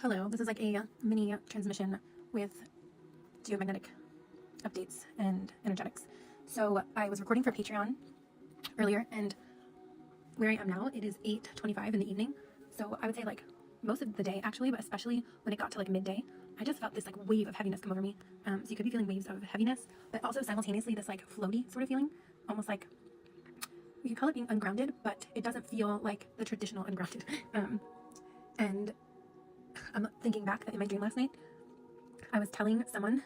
Hello, this is like a mini transmission with geomagnetic updates and energetics. So I was recording for Patreon earlier, and where I am now, it is 8:25 in the evening. So I would say like most of the day actually, but especially when it got to like midday, I just felt this like wave of heaviness come over me. So you could be feeling waves of heaviness, but also simultaneously this like floaty sort of feeling, almost like we could call it being ungrounded, but it doesn't feel like the traditional ungrounded. And I'm thinking back that in my dream last night, I was telling someone,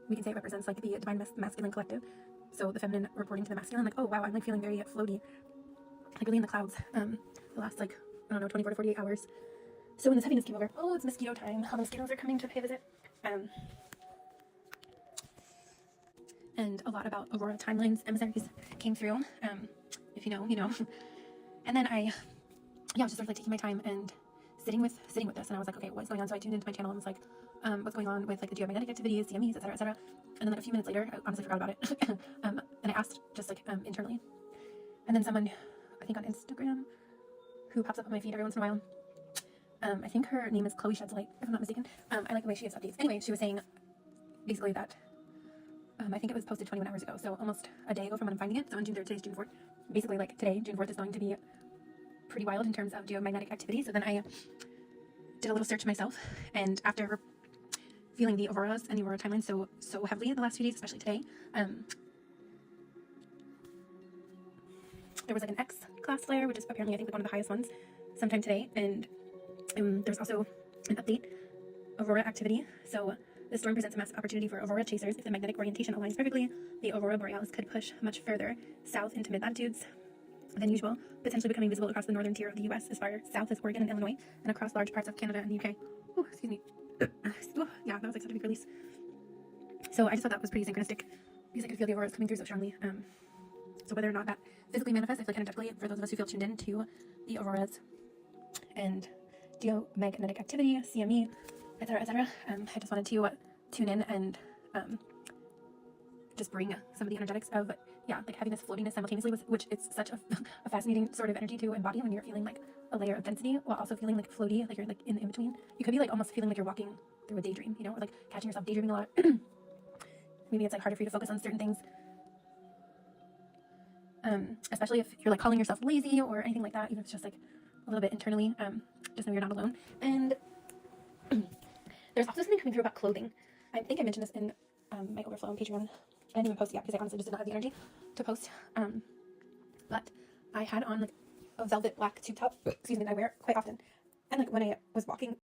we can say it represents like the divine masculine collective. So the feminine reporting to the masculine, like, oh wow, I'm like feeling very floaty, like really in the clouds, the last like, I don't know, 24 to 48 hours. So when this heaviness came over, oh, it's mosquito time. All the mosquitoes are coming to pay a visit. And a lot about Aurora timelines, emissaries came through. If you know, you know. And then I was just sort of like taking my time and sitting with this, and I was like, okay, what's going on? So I tuned into my channel and was like, what's going on with like the geomagnetic activities, CMEs, etc., etc. And then like a few minutes later, I honestly forgot about it. And I asked just like internally, and then someone, I think on Instagram, who pops up on my feed every once in a while, I think her name is Chloe Sheds Light, if I'm not mistaken. I like the way she gives updates. Anyway, she was saying basically that I think it was posted 21 hours ago, so almost a day ago from when I'm finding it. So on June 3rd, today's June 4th. Basically, like today, June 4th is going to be pretty wild in terms of geomagnetic activity. So then I did a little search myself, and after feeling the auroras and the aurora timeline so heavily the last few days, especially today, there was like an X class flare, which is apparently I think like one of the highest ones, sometime today, and there's also an update aurora activity. So the storm presents a massive opportunity for aurora chasers. If the magnetic orientation aligns perfectly, the aurora borealis could push much further south into mid-latitudes than usual, potentially becoming visible across the northern tier of the U.S. as far south as Oregon and Illinois, and across large parts of Canada and the UK. Oh, excuse me. Yeah, that was like such a big release. So I just thought that was pretty synchronistic because I could feel the auroras coming through so strongly. So whether or not that physically manifests, I feel like energetically, for those of us who feel tuned in to the auroras and geomagnetic activity, CME, etc., etc., I just wanted to tune in and just bring some of the energetics of, yeah, like heaviness, floatiness simultaneously, which it's such a fascinating sort of energy to embody when you're feeling like a layer of density while also feeling like floaty, like you're like in between. You could be like almost feeling like you're walking through a daydream, you know, or like catching yourself daydreaming a lot. Maybe it's like harder for you to focus on certain things, especially if you're like calling yourself lazy or anything like that, even if it's just like a little bit internally. Just know you're not alone. And there's also something coming through about clothing. I think I mentioned this in my overflow on Patreon. I didn't even post it yet because I honestly just didn't have the energy to post. But I had on like a velvet black tube top, excuse me, that I wear quite often. And like when I was walking